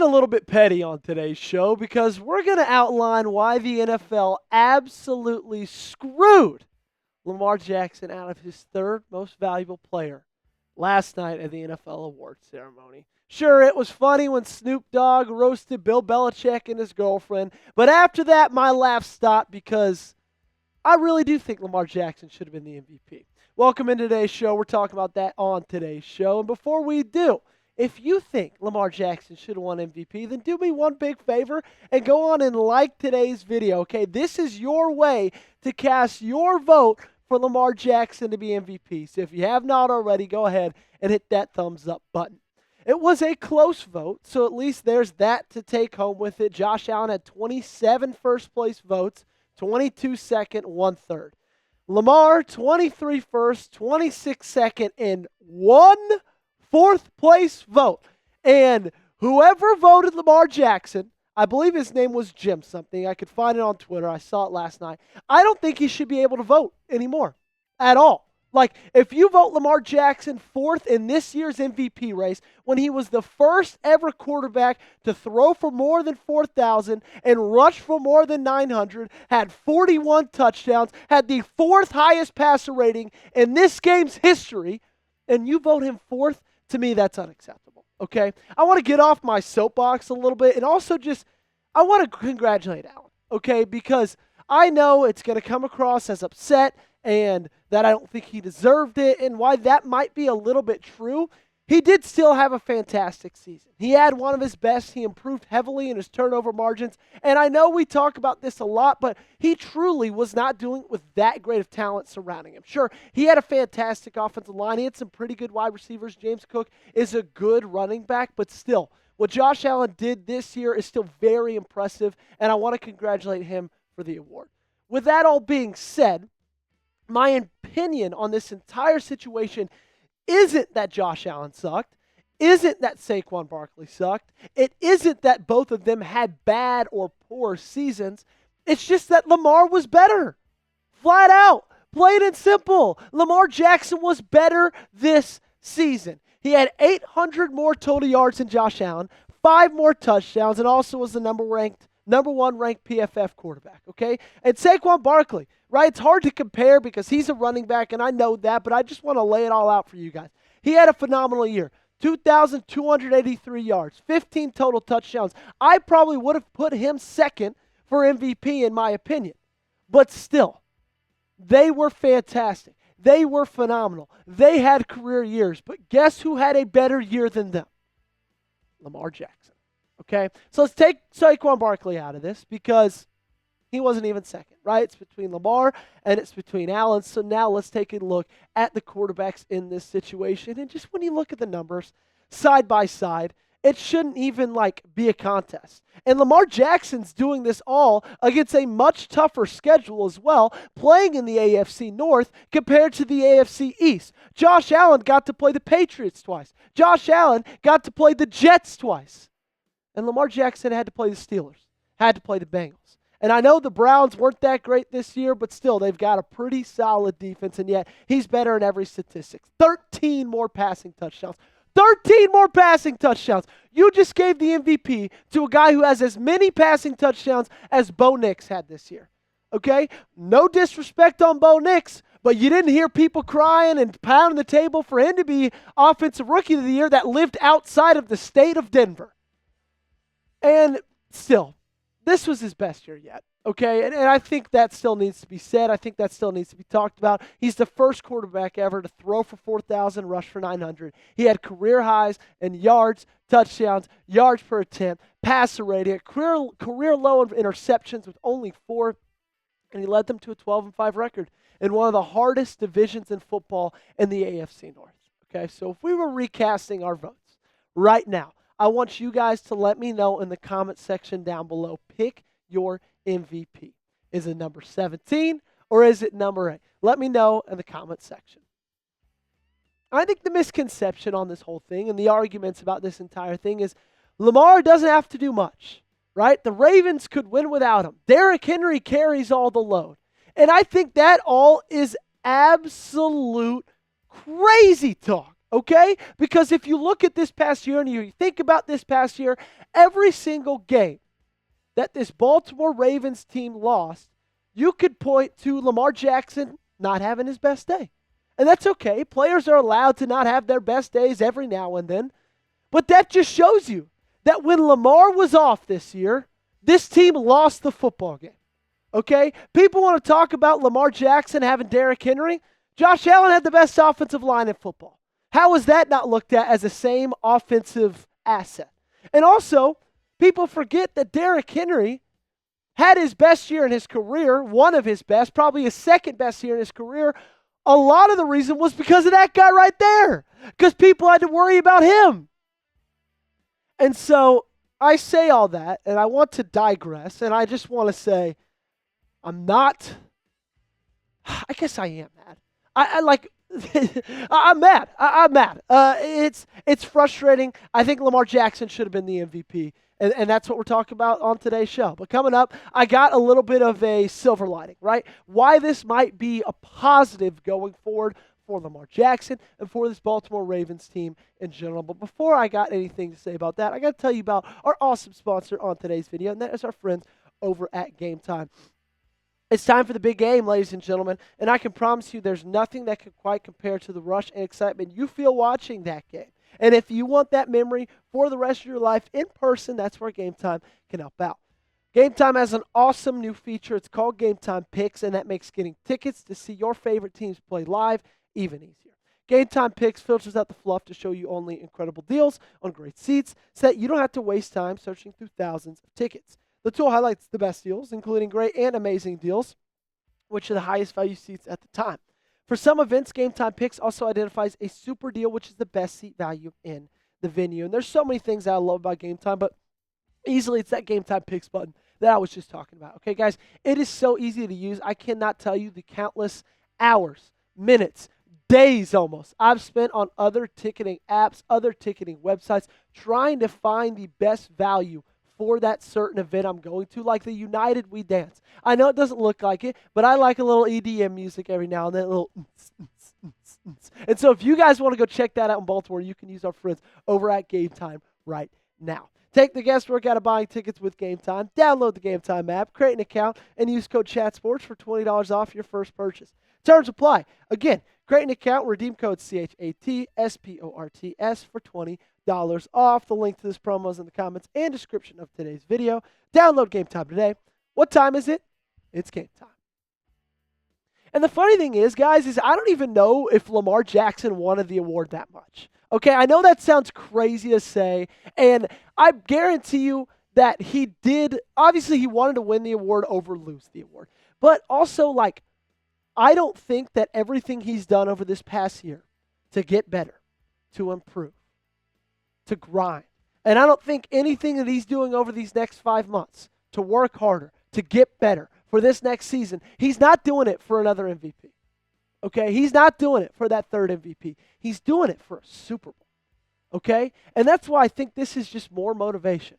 get a little bit petty on today's show because we're going to outline why the NFL absolutely screwed Lamar Jackson out of his third most valuable player last night at the NFL awards ceremony. Sure, it was funny when Snoop Dogg roasted Bill Belichick and his girlfriend, but after that, my laugh stopped because I really do think Lamar Jackson should have been the MVP. Welcome into today's show. We're talking about that on today's show. And before we do, if you think Lamar Jackson should have won MVP, then do me one big favor and go on and like today's video, okay? This is your way to cast your vote for Lamar Jackson to be MVP. So if you have not already, go ahead and hit that thumbs up button. It was a close vote, so at least there's that to take home with it. Josh Allen had 27 first-place votes, 22 second, 1/3. Lamar, 23 first, 26 second, and 1 fourth-place vote. And whoever voted Lamar Jackson, I believe his name was Jim something. I could find it on Twitter. I saw it last night. I don't think he should be able to vote anymore at all. Like, if you vote Lamar Jackson fourth in this year's MVP race, when he was the first ever quarterback to throw for more than 4,000 and rush for more than 900, had 41 touchdowns, had the fourth highest passer rating in this game's history, and you vote him fourth, to me, that's unacceptable, okay? I want to get off my soapbox a little bit, and also just, I want to congratulate Allen, okay? Because I know it's going to come across as upset and that I don't think he deserved it, and why that might be a little bit true. He did still have a fantastic season. He had one of his best. He improved heavily in his turnover margins, and I know we talk about this a lot, but he truly was not doing it with that great of talent surrounding him. Sure, he had a fantastic offensive line. He had some pretty good wide receivers. James Cook is a good running back, but still, what Josh Allen did this year is still very impressive, and I want to congratulate him for the award. With that all being said, my opinion on this entire situation isn't that Josh Allen sucked, isn't that Saquon Barkley sucked, it isn't that both of them had bad or poor seasons. It's just that Lamar was better. Flat out. Plain and simple. Lamar Jackson was better this season. He had 800 more total yards than Josh Allen, 5 more touchdowns, and also was the number one ranked PFF quarterback, okay? And Saquon Barkley, right? It's hard to compare because he's a running back, and I know that, but I just want to lay it all out for you guys. He had a phenomenal year. 2,283 yards, 15 total touchdowns. I probably would have put him second for MVP in my opinion. But still, they were fantastic. They were phenomenal. They had career years. But guess who had a better year than them? Lamar Jackson. Okay? So let's take Saquon Barkley out of this because he wasn't even second, right? It's between Lamar and it's between Allen. So now let's take a look at the quarterbacks in this situation. And just when you look at the numbers side by side, it shouldn't even be a contest. And Lamar Jackson's doing this all against a much tougher schedule as well, playing in the AFC North compared to the AFC East. Josh Allen got to play the Patriots twice. Josh Allen got to play the Jets twice. And Lamar Jackson had to play the Steelers, had to play the Bengals. And I know the Browns weren't that great this year, but still, they've got a pretty solid defense, and yet he's better in every statistic. 13 more passing touchdowns. 13 more passing touchdowns. You just gave the MVP to a guy who has as many passing touchdowns as Bo Nix had this year. Okay? No disrespect on Bo Nix, but you didn't hear people crying and pounding the table for him to be Offensive Rookie of the Year that lived outside of the state of Denver. And still, this was his best year yet, okay? And I think that still needs to be said. I think that still needs to be talked about. He's the first quarterback ever to throw for 4,000, rush for 900. He had career highs in yards, touchdowns, yards per attempt, passer rating, career low in interceptions with only 4, and he led them to a 12-5 record in one of the hardest divisions in football in the AFC North, okay? So if we were recasting our votes right now, I want you guys to let me know in the comment section down below. Pick your MVP. Is it number 17 or is it number 8? Let me know in the comment section. I think the misconception on this whole thing and the arguments about this entire thing is Lamar doesn't have to do much, right? The Ravens could win without him. Derrick Henry carries all the load. And I think that all is absolute crazy talk. okay? Because if you look at this past year and you think about this past year, every single game that this Baltimore Ravens team lost, you could point to Lamar Jackson not having his best day. And that's okay. Players are allowed to not have their best days every now and then. But that just shows you that when Lamar was off this year, this team lost the football game. Okay? People want to talk about Lamar Jackson having Derrick Henry. Josh Allen had the best offensive line in football. How is that not looked at as the same offensive asset? And also, people forget that Derrick Henry had his best year in his career, one of his best, probably his second best year in his career. A lot of the reason was because of that guy right there, because people had to worry about him. And so I say all that, and I want to digress, and I just want to say I guess I am mad. I'm mad. I'm mad. It's frustrating. I think Lamar Jackson should have been the MVP. And that's what we're talking about on today's show. But coming up, I got a little bit of a silver lining, right? Why this might be a positive going forward for Lamar Jackson and for this Baltimore Ravens team in general. But before I got anything to say about that, I got to tell you about our awesome sponsor on today's video, and that is our friends over at Game Time. It's time for the big game, ladies and gentlemen, and I can promise you there's nothing that can quite compare to the rush and excitement you feel watching that game. And if you want that memory for the rest of your life in person, that's where Game Time can help out. Game Time has an awesome new feature. It's called Game Time Picks, and that makes getting tickets to see your favorite teams play live even easier. Game Time Picks filters out the fluff to show you only incredible deals on great seats so that you don't have to waste time searching through thousands of tickets. The tool highlights the best deals, including great and amazing deals, which are the highest value seats at the time. For some events, Game Time Picks also identifies a super deal, which is the best seat value in the venue. And there's so many things that I love about Game Time, but easily it's that Game Time Picks button that I was just talking about. Okay, guys, it is so easy to use. I cannot tell you the countless hours, minutes, days almost I've spent on other ticketing apps, other ticketing websites, trying to find the best value for that certain event I'm going to, like the United We Dance. I know it doesn't look like it, but I like a little EDM music every now and then, a little and so if you guys want to go check that out in Baltimore, you can use our friends over at Game Time right now. Take the guesswork out of buying tickets with Game Time. Download the Game Time app, create an account, and use code ChatSports for $20 off your first purchase. Terms apply. Again, create an account, redeem code CHATSPORTS for $20 off. The link to this promo is in the comments and description of today's video. Download Game Time today. What time is it? It's game time. And the funny thing is, guys, is I don't even know if Lamar Jackson wanted the award that much. Okay, I know that sounds crazy to say, and I guarantee you that he did. Obviously, he wanted to win the award over lose the award. But also, like, I don't think that everything he's done over this past year to get better, to improve, to grind, and I don't think anything that he's doing over these next 5 months to work harder, to get better for this next season, he's not doing it for another MVP. Okay? He's not doing it for that third MVP. He's doing it for a Super Bowl. Okay? And that's why I think this is just more motivation.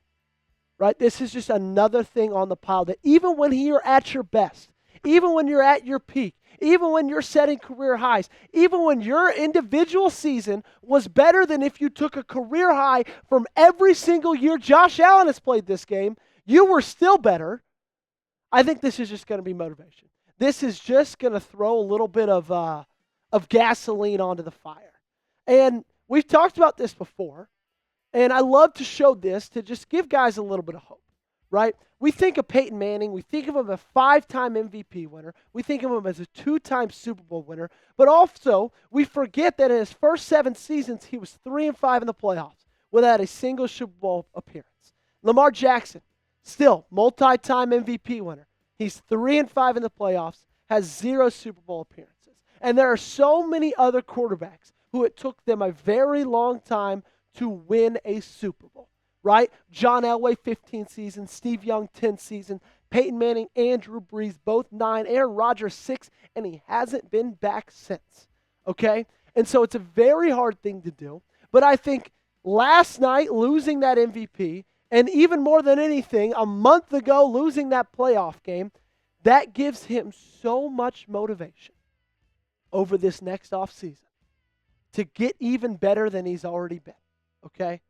Right? This is just another thing on the pile that even when you're at your best, even when you're at your peak, even when you're setting career highs, even when your individual season was better than if you took a career high from every single year Josh Allen has played this game, you were still better. I think this is just going to be motivation. This is just going to throw a little bit of gasoline onto the fire. And we've talked about this before, and I love to show this to just give guys a little bit of hope, right? We think of Peyton Manning. We think of him as a 5-time MVP winner. We think of him as a 2-time Super Bowl winner. But also, we forget that in his first 7 seasons, he was 3-5 in the playoffs without a single Super Bowl appearance. Lamar Jackson, still multi-time MVP winner. He's 3-5 in the playoffs, has 0 Super Bowl appearances. And there are so many other quarterbacks who it took them a very long time to win a Super Bowl. Right? John Elway, 15 seasons. Steve Young, 10 seasons. Peyton Manning and Drew Brees, both 9. Aaron Rodgers, 6. And he hasn't been back since. Okay? And so it's a very hard thing to do. But I think last night, losing that MVP, and even more than anything, a month ago, losing that playoff game, that gives him so much motivation over this next offseason to get even better than he's already been, okay?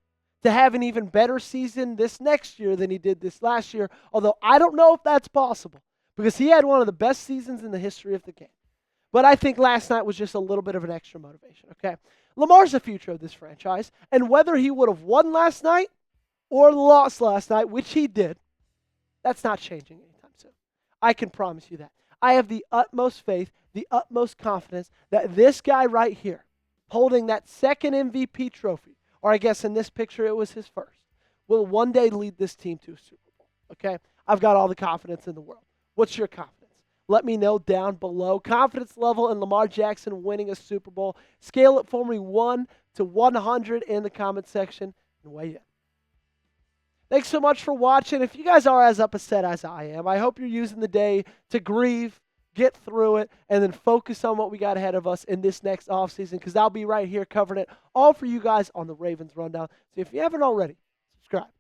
To have an even better season this next year than he did this last year, although I don't know if that's possible because he had one of the best seasons in the history of the game. But I think last night was just a little bit of an extra motivation, okay? Lamar's the future of this franchise, and whether he would have won last night or lost last night, which he did, that's not changing anytime soon. I can promise you that. I have the utmost faith, the utmost confidence that this guy right here, holding that second MVP trophy, or I guess in this picture it was his first, will one day lead this team to a Super Bowl, okay? I've got all the confidence in the world. What's your confidence? Let me know down below. Confidence level in Lamar Jackson winning a Super Bowl. Scale it for me 1 to 100 in the comment section and weigh in. Thanks so much for watching. If you guys are as upset as I am, I hope you're using the day to grieve, get through it, and then focus on what we got ahead of us in this next offseason, because I'll be right here covering it all for you guys on the Ravens Rundown. So if you haven't already, subscribe.